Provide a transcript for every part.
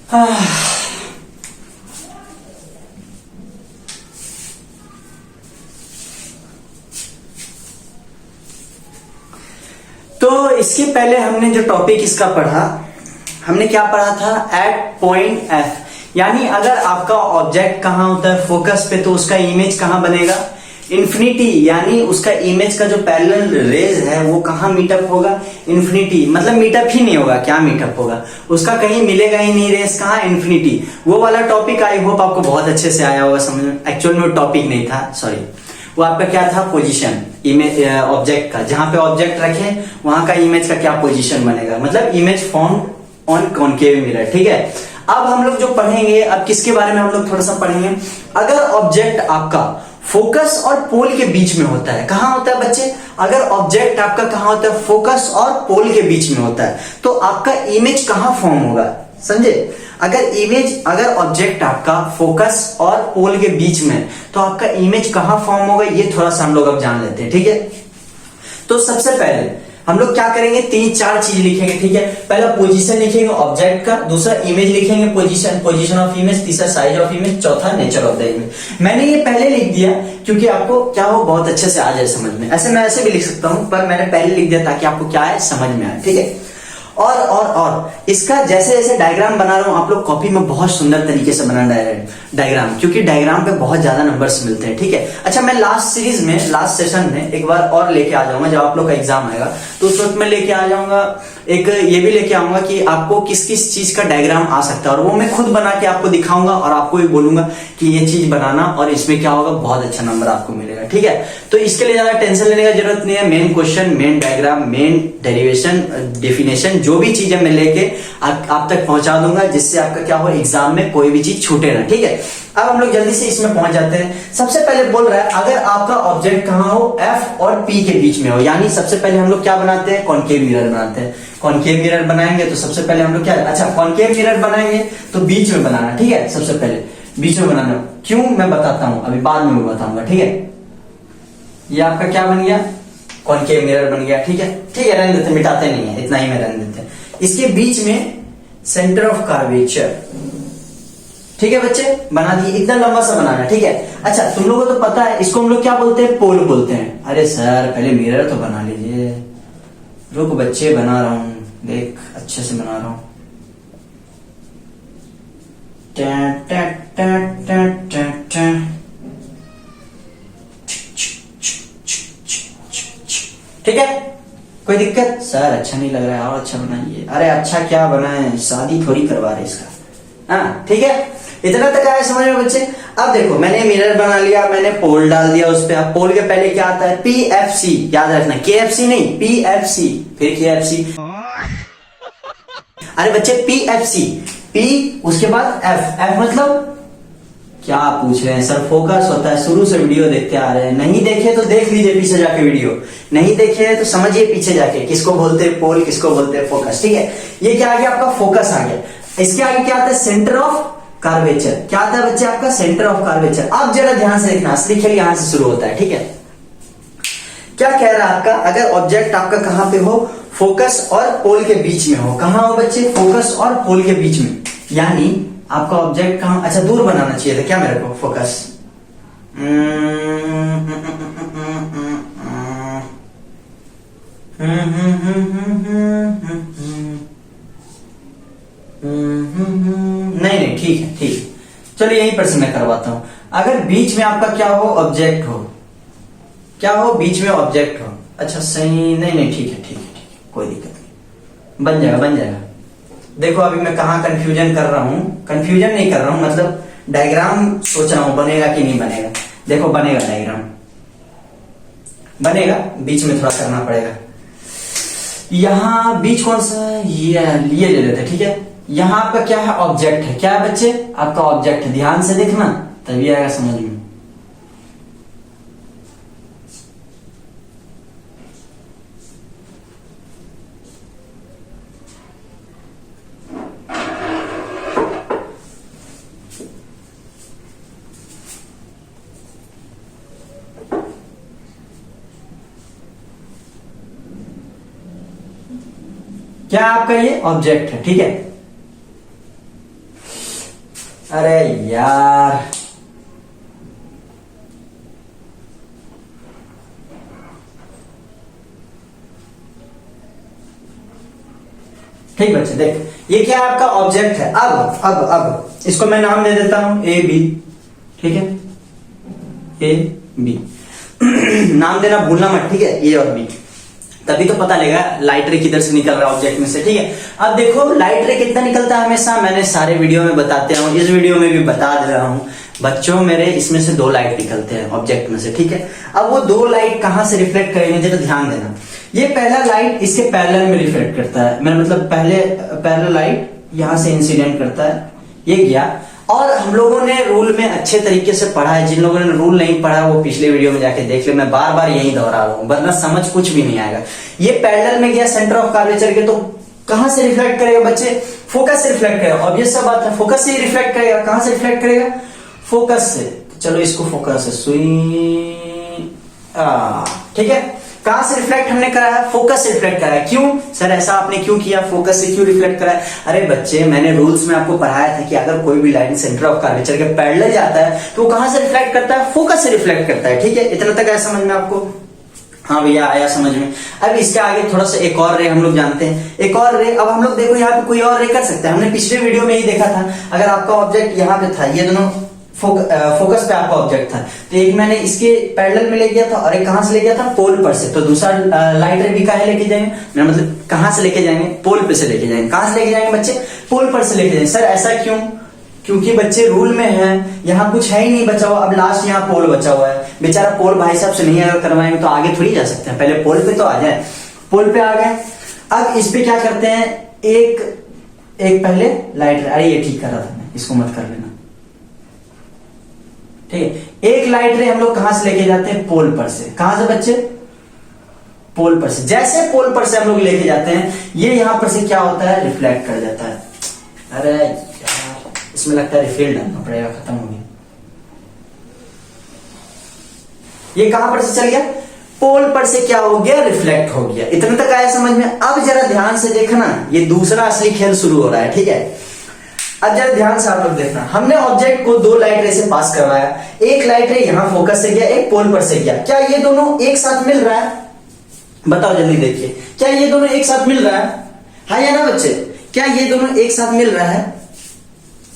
तो इसके पहले हमने जो टॉपिक इसका पढ़ा, हमने क्या पढ़ा था, एट पॉइंट एफ, यानी अगर आपका ऑब्जेक्ट कहां होता है फोकस पे, तो उसका इमेज कहां बनेगा, इन्फिनिटी, यानी उसका इमेज का जो पैरेलल रेज है वो कहां मीटअप होगा, इन्फिनिटी, मतलब मीटअप ही नहीं होगा, क्या मीटअप होगा, उसका कहीं मिलेगा ही नहीं रेज, कहां, इन्फिनिटी। वो वाला टॉपिक आई होप आपको बहुत अच्छे से आया होगा समझ में। एक्चुअल में वो टॉपिक नहीं था, सॉरी, वो आपका क्या था, पोजीशन, इमेज ऑब्जेक्ट का, जहां पे ऑब्जेक्ट रखे वहां का इमेज का क्या पोजीशन बनेगा, मतलब image form on concave mirror. ठीक है, अब हम लोग जो पढ़ेंगे, अब किसके बारे में हम लोग थोड़ा सा पढ़ेंगे, अगर ऑब्जेक्ट आपका फोकस और पोल के बीच में होता है, कहां होता है बच्चे, अगर ऑब्जेक्ट आपका कहां होता है, फोकस और पोल के बीच में होता है, तो आपका इमेज कहां फॉर्म होगा, समझे। अगर ऑब्जेक्ट आपका फोकस और पोल के बीच में, तो आपका इमेज कहां फॉर्म होगा, ये थोड़ा सा हम लोग अब जान लेते हैं। ठीक है, तो सबसे पहले हम लोग क्या करेंगे, 3-4 चीज लिखेंगे। ठीक है, पहला पोजीशन लिखेंगे ऑब्जेक्ट का, दूसरा इमेज लिखेंगे, पोजीशन ऑफ इमेज, तीसरा साइज ऑफ इमेज, चौथा नेचर ऑफ द इमेज। मैंने ये पहले लिख दिया क्योंकि आपको क्या हो, बहुत अच्छे से आ जाए समझ में। ऐसे मैं ऐसे भी लिख सकता हूं, पर मैंने पहले लिख दिया ताकि आपको क्या है, समझ में आए। ठीक है, और इसका जैसे जैसे डायग्राम बना रहा हूं, आप लोग कॉपी में बहुत सुंदर तरीके से बनाना डायग्राम, क्योंकि डायग्राम पे बहुत ज्यादा नंबर्स मिलते हैं। ठीक है, अच्छा, मैं लास्ट सीरीज में, लास्ट सेशन में एक बार और लेके आ जाऊंगा, जब आप लोग का एग्जाम आएगा तो उस वक्त मैं लेके आ जाऊंगा, एक ये भी लेके आऊंगा कि आपको किस किस चीज का डायग्राम आ सकता है, और वो मैं खुद बना के आपको दिखाऊंगा, और आपको भी बोलूंगा कि ये चीज बनाना, और इसमें क्या होगा, बहुत अच्छा नंबर आपको मिलेगा। ठीक है, तो इसके लिए ज्यादा टेंशन लेने का जरूरत नहीं है। Main question, main diagram, main derivation, definition, जो भी चीजें मैं लेके आप तक पहुंचा दूंगा, जिससे आपका क्या हो, एग्जाम में कोई भी चीज छूटे ना। ठीक है, अब हम लोग जल्दी से इसमें पहुंच जाते हैं। सबसे पहले बोल रहा है, अगर आपका ऑब्जेक्ट कहां हो, एफ और पी के बीच में हो, यानी सबसे पहले हम लोग क्या बनाते हैं, कॉनकेव मिरर बनाते हैं। कॉनकेव मिरर बनाएंगे तो सबसे पहले हम लोग क्या, अच्छा, कॉनकेव मिरर बनाएंगे तो बीच में बनाना। ठीक है, सबसे पहले बीच में बनाना, क्यों मैं बताता हूं, अभी बाद में मैं बताऊंगा। ठीक है, ये आपका क्या बन गया, कॉनकेव मिरर बन गया। ठीक है, रहने देते, मिटाते नहीं है, इतना ही में रहने देते हैं। इसके बीच में सेंटर ऑफ कर्वेचर, ठीक है बच्चे, बना दिए, इतना लंबा सा बनाना। ठीक है, अच्छा, तुम लोगों को तो पता है इसको हम लोग क्या बोलते हैं, पोल बोलते हैं। अरे सर पहले मिरर तो बना लीजिए, रुक बच्चे, बना रहा हूं, देख अच्छे से बना रहा हूं। ठीक है, कोई दिक्कत, सर अच्छा नहीं लग रहा है, और अच्छा बनाइए। अरे अच्छा क्या बनाए, शादी थोड़ी करवा रहे इसका। हाँ ठीक है, इतना तक आया समझ में बच्चे। अब देखो, मैंने मिरर बना लिया, मैंने पोल डाल दिया उस पे। अब पोल के पहले क्या आता है, PFC, याद रखना, KFC नहीं, PFC, फिर KFC। अरे बच्चे, PFC, P उसके बाद F मतलब क्या पूछ रहे हैं सर, फोकस होता है। शुरू से वीडियो देखते आ रहे हैं, नहीं देखे तो देख लीजिए पीछे जाके वीडियो, नहीं देखे तो समझिए पीछे जाके, किसको बोलते हैं पोल, किसको बोलते हैं फोकस। ठीक है, ये क्या आ गया, आपका फोकस आ गया। इसके आगे क्या आता है, सेंटर ऑफ कर्वेचर। क्या आता है बच्चे, आपका सेंटर ऑफ कर्वेचर। अब जरा ध्यान से देखना, असली खेल यहां से शुरू होता है। ठीक है, क्या कह रहा है आपका, अगर ऑब्जेक्ट आपका कहां पे हो, फोकस और पोल के बीच में हो। कहां हो बच्चे, फोकस और पोल के बीच में, यानी आपका ऑब्जेक्ट कहां, अच्छा दूर बनाना चाहिए था क्या मेरे को, फोकस, नहीं, ठीक है, चलो यहीं पर से मैं करवाता हूं। अगर बीच में आपका क्या हो, ऑब्जेक्ट हो, क्या हो, बीच में ऑब्जेक्ट हो, अच्छा सही, नहीं, ठीक है, कोई दिक्कत नहीं, बन जाएगा। देखो अभी मैं कहां कंफ्यूजन कर रहा हूं, कंफ्यूजन नहीं कर रहा हूं, मतलब डायग्राम सोच रहा हूं बनेगा कि नहीं बनेगा। देखो बनेगा, डायग्राम बनेगा, बीच में थोड़ा करना पड़ेगा। यहां बीच कौन सा है, ये ले लेते, ठीक है। यहां आपका क्या है, ऑब्जेक्ट है, क्या है बच्चे, आपका ऑब्जेक्ट है, ध्यान से देखना तभी आएगा समझ में। क्या आपका ये ऑब्जेक्ट है, ठीक है। अरे यार, ठीक बच्चे देख, ये क्या आपका ऑब्जेक्ट है। अब इसको मैं नाम दे देता हूं ए बी, ठीक है, ए बी नाम देना भूलना मत, ठीक है, ए और बी, तभी तो पता लगेगा लाइट रे किधर से निकल रहा है ऑब्जेक्ट में से, ठीक है। अब देखो लाइट रे कितना निकलता है हमेशा, मैंने सारे वीडियो में बताते हूँ, इस वीडियो में भी बता दे रहा हूँ बच्चों मेरे, इसमें से 2 लाइट निकलते हैं ऑब्जेक्ट में से, ठीक है। अब वो 2 लाइट कहां से रिफ्लेक्ट करेंगे जरा ध्यान देना। ये पहला लाइट इसके पैरेलल में रिफ्लेक्ट करता है, मेरा मतलब पहले पैरेलल लाइट यहां से इंसिडेंट करता है, ये गया। और हम लोगों ने रूल में अच्छे तरीके से पढ़ा है, जिन लोगों ने रूल नहीं पढ़ा वो पिछले वीडियो में जाके देख ले, मैं बार बार यही दोहरा रहा हूं वरना समझ कुछ भी नहीं आएगा। ये पैरेलल में गया सेंटर ऑफ कर्वेचर के, तो कहां से रिफ्लेक्ट करेगा बच्चे, फोकस से रिफ्लेक्ट करेगा, ऑब्वियस सा बात है, फोकस से ही रिफ्लेक्ट करेगा। कहां से रिफ्लेक्ट करेगा, फोकस से। चलो इसको फोकस से सुई, ठीक है। कहां से रिफ्लेक्ट हमने कराया, फोकस से रिफ्लेक्ट कराया। क्यों सर ऐसा आपने क्यों किया, फोकस से क्यों रिफ्लेक्ट कराया? अरे बच्चे मैंने रूल्स में आपको पढ़ाया था कि अगर कोई भी लाइट सेंटर ऑफ कर्वेचर के पैरेलल जाता है तो वो कहां से रिफ्लेक्ट करता है, फोकस से रिफ्लेक्ट करता है, ठीक है। इतना तक आया समझ में आपको? हाँ भैया आया समझ में। अब इसके आगे थोड़ा सा एक और रे हम लोग जानते हैं, एक और रे। अब हम लोग देखो यहाँ पे कोई और रे कर सकते हैं, हमने पिछले वीडियो में ही देखा था। अगर आपका ऑब्जेक्ट यहाँ पे था, ये दोनों फोकस पे आपका ऑब्जेक्ट था, तो एक मैंने इसके पैरेलल में ले गया था और एक कहां से ले गया था, पोल पर से। तो दूसरा लाइट रे भी कहां लेके जाएंगे, मेरा मतलब कहां से लेके जाएंगे, पोल पे से लेके जाएंगे। कहां से लेके जाएंगे बच्चे, पोल पर से लेके जाएंगे। सर ऐसा क्यों? क्योंकि बच्चे रूल में है, यहाँ कुछ है ही नहीं बचा हुआ। अब लास्ट यहाँ पोल बचा हुआ है, बेचारा पोल भाई साहब से नहीं अगर करवाएंगे तो आगे थोड़ी जा सकते हैं, पहले पोल पे तो आ जाए। पोल पे आ गए, अब इस पे क्या करते हैं, एक पहले लाइट रे, अरे ये ठीक कर रहा था मैं, इसको मत कर लेना, ठीक है। एक लाइट रे हम लोग कहां से लेके जाते हैं, पोल पर से। कहां से बच्चे, पोल पर से। जैसे पोल पर से हम लोग लेके जाते हैं, ये यहां पर से क्या होता है, रिफ्लेक्ट कर जाता है। अरे यार इसमें लगता है रिफिल डालना पड़ेगा, खत्म हो गया। ये कहां पर से चल गया, पोल पर से क्या हो गया, रिफ्लेक्ट हो गया। इतने तक आया समझ में? अब जरा ध्यान से देखना, ये दूसरा असली खेल शुरू हो रहा है, ठीक है। अब जरा ध्यान से आप लोग देखना, हमने ऑब्जेक्ट को 2 लाइट रे से पास करवाया, एक लाइट रे यहां फोकस से गया, एक पोल पर से गया। क्या ये दोनों एक साथ मिल रहा है, बताओ जल्दी देखिए, क्या ये दोनों एक साथ मिल रहा है, हाँ या ना बच्चे? क्या ये दोनों एक साथ मिल रहा है,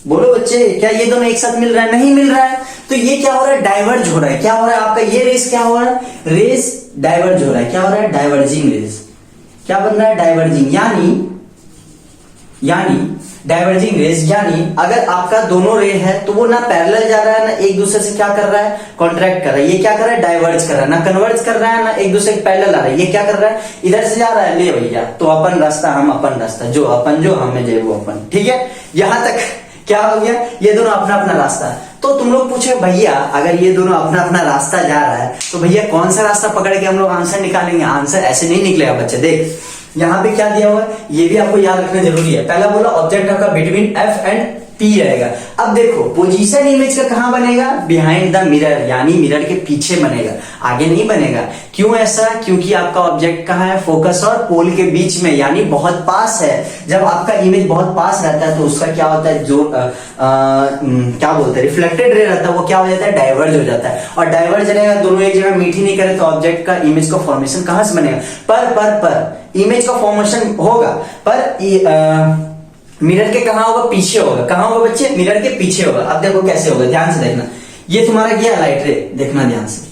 बोलो बच्चे, क्या ये दोनों एक साथ मिल रहा है? नहीं मिल रहा है। तो ये क्या हो रहा है, डाइवर्ज हो रहा है। क्या हो रहा है आपका, ये रेस क्या हो रहा है, रेस डाइवर्ज हो रहा है। क्या हो रहा है, डाइवर्जिंग रेस। क्या बन रहा है, डाइवर्जिंग, यानी डाइवर्जिंग रेस, यानी अगर आपका दोनों रे है तो वो ना पैरेलल जा रहा है ना एक दूसरे से क्या कर रहा है, कॉन्ट्रैक्ट कर रहा है। ये क्या कर रहा है, डाइवर्ज कर रहा है, ना कन्वर्ज कर रहा है ना एक दूसरे के पैरेलल आ रहा है। ये क्या कर रहा है, इधर से जा रहा है, ले भैया तो अपन रास्ता हम अपन रास्ता, जो अपन जो हमें जे वो अपन, ठीक है। यहां तक क्या हो गया, ये दोनों अपना अपना रास्ता। तो तुम लोग पूछे भैया अगर ये दोनों अपना अपना रास्ता जा रहा है तो भैया कौन सा रास्ता पकड़ के हम लोग आंसर निकालेंगे? आंसर ऐसे नहीं निकलेगा बच्चे। देख यहां पे क्या दिया हुआ है, ये भी आपको याद रखना जरूरी है। पहला बोला ऑब्जेक्ट आपका बिटवीन एफ एंड पी रहेगा। अब देखो पोजीशन इमेज का कहां बनेगा, बिहाइंड द मिरर, यानी मिरर के पीछे बनेगा, आगे नहीं बनेगा। क्यों ऐसा? क्योंकि आपका ऑब्जेक्ट कहां है, फोकस और पोल के बीच में, यानी बहुत पास है। जब आपका इमेज बहुत पास रहता है तो उसका क्या होता है, जो क्या बोलते हैं, रिफ्लेक्टेड रे रहता है, वो क्या हो जाता है, डाइवर्ज हो जाता है। और डाइवर्ज रहेगा, दोनों एक जगह मीट ही नहीं करे तो ऑब्जेक्ट का इमेज का फॉर्मेशन कहां से बनेगा, पर इमेज का फॉर्मेशन होगा, पर मिरर के कहां होगा, पीछे होगा। कहां होगा बच्चे, मिरर के पीछे होगा। अब देखो कैसे होगा, ध्यान से देखना। ये तुम्हारा गया लाइट रे, देखना ध्यान से,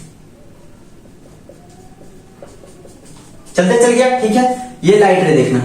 चलते चल गया, ठीक है। ये लाइट रे देखना,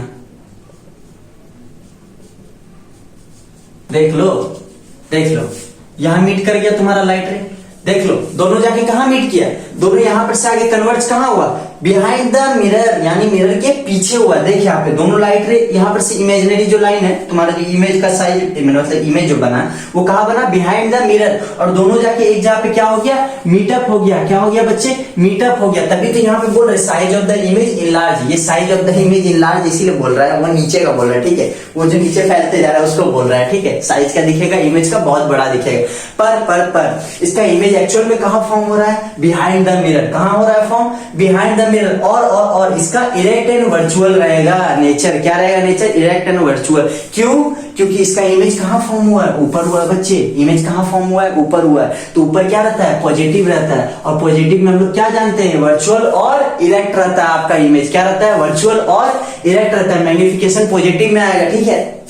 देख लो यहां मीट कर गया तुम्हारा लाइट रे, देख लो दोनों जाके कहां मीट किया, दोनों यहां पर से आगे कन्वर्ज कहां हुआ, बिहाइंड द मिरर, यानी मिरर के पीछे हुआ। देख यहाँ पे दोनों लाइट रे, यहाँ पर से इमेजिनरी जो लाइन है तुम्हारा, जो इमेज का साइज मतलब इमेज जो बना वो कहां बना, बिहाइंड द मिरर। और दोनों जाके एक जगह पे क्या हो गया, मीटअप हो गया। क्या हो गया बच्चे, मीटअप हो गया। तभी तो यहाँ पे बोल रहे size of the image enlarge, ये size of the image enlarge इसीलिए बोल रहा है, वो नीचे का बोल रहा है, ठीक है। वो जो नीचे फैलते जा रहा है उसको बोल रहा है, ठीक है। साइज का दिखेगा, इमेज का बहुत बड़ा दिखेगा, पर इसका इमेज एक्चुअल में कहां फॉर्म हो रहा है, बिहाइंड बिहाइंड द मिरर, कहां हो रहा है फॉर्म, बिहाइंड द मिरर। और इसका इरेक्ट एंड वर्चुअल रहेगा नेचर, क्या रहेगा नेचर, इरेक्ट एंड वर्चुअल। क्यों, क्योंकि इसका इमेज कहां फॉर्म हुआ है, ऊपर हुआ है बच्चे, इमेज कहां फॉर्म हुआ है, ऊपर हुआ है। तो ऊपर क्या रहता है, पॉजिटिव रहता है, और पॉजिटिव में हम लोग क्या जानते हैं, वर्चुअल और इरेक्ट रहता है। आपका इमेज क्या रहता है, वर्चुअल और इरेक्ट रहता है, मैग्निफिकेशन पॉजिटिव में आएगा। ठीक है,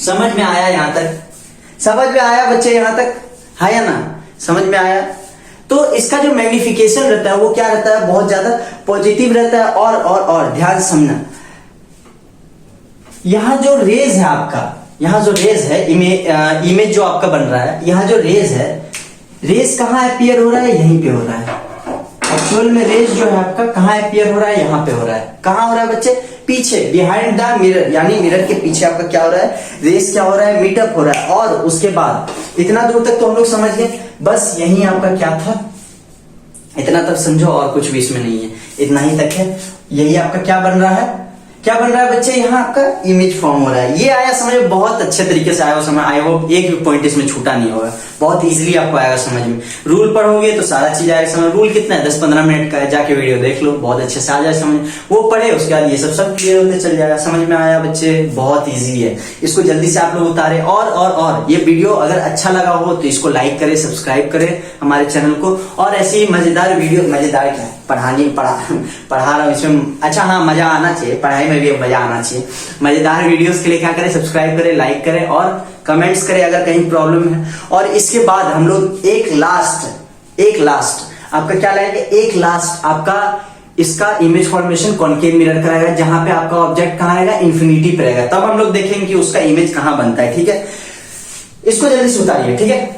समझ में आया यहां तक, समझ में आया बच्चे, यहां तक है या ना, समझ में आया। तो इसका जो मैग्निफिकेशन रहता है वो क्या रहता है, बहुत ज्यादा पॉजिटिव रहता है। और ध्यान समझना, यहां जो रेज है आपका, यहां जो रेज है, इमेज जो आपका बन रहा है, यहां जो रेज है, रेज कहां अपीयर हो रहा है, यहीं पे हो रहा है। एक्चुअल में रेज जो है आपका कहां अपीयर हो रहा है, यहां पे हो रहा है। कहां हो रहा है बच्चे, पीछे, बिहाइंड द मिरर, यानी मिरर के पीछे आपका क्या हो रहा है, रेज क्या हो रहा है, मीटअप हो रहा है। और उसके बाद इतना दूर तक तो हम लोग समझ गए, बस यही आपका क्या था, इतना तक समझो, और कुछ भी इसमें नहीं है, इतना ही तक है। यही आपका क्या बन रहा है, क्या बन रहा है बच्चे, यहाँ आपका इमेज फॉर्म हो रहा है। ये आया समझ, बहुत अच्छे तरीके से आया समझ, आई होप एक भी पॉइंट इसमें छूटा नहीं होगा, बहुत इजीली आपको आएगा समझ में। रूल पढ़ोगे तो सारा चीज आएगा समझ। रूल कितना है, 10-15 मिनट का है, जाके वीडियो देख लो, बहुत अच्छे से आ जाए समझ। वो पढ़े, उसके बाद ये सब क्लियर होते चल जाएगा। समझ में आया बच्चे, बहुत ईजी है, इसको जल्दी से आप लोग उतारे। और ये वीडियो अगर अच्छा लगा हो तो इसको लाइक करे, सब्सक्राइब करे हमारे चैनल को। और ऐसी ही मजेदार वीडियो, मजेदार क्या पढ़ा रहा हूँ इसमें, अच्छा हाँ, मजा आना चाहिए, पढ़ाई में भी मजा आना चाहिए। मजेदार वीडियोस के लिए क्या करें, सब्सक्राइब करें, लाइक करें और कमेंट्स करें अगर कहीं प्रॉब्लम है। और इसके बाद हम लोग एक लास्ट आपका क्या लाएंगे, एक लास्ट आपका इसका इमेज फॉर्मेशन कॉनकेव मिरर कराएगा, जहां पे आपका ऑब्जेक्ट कहां रहेगा, इन्फिनिटी पे रहेगा। तब हम लोग देखेंगे कि उसका इमेज कहां बनता है। ठीक है, इसको जल्दी से उतारिए। ठीक है,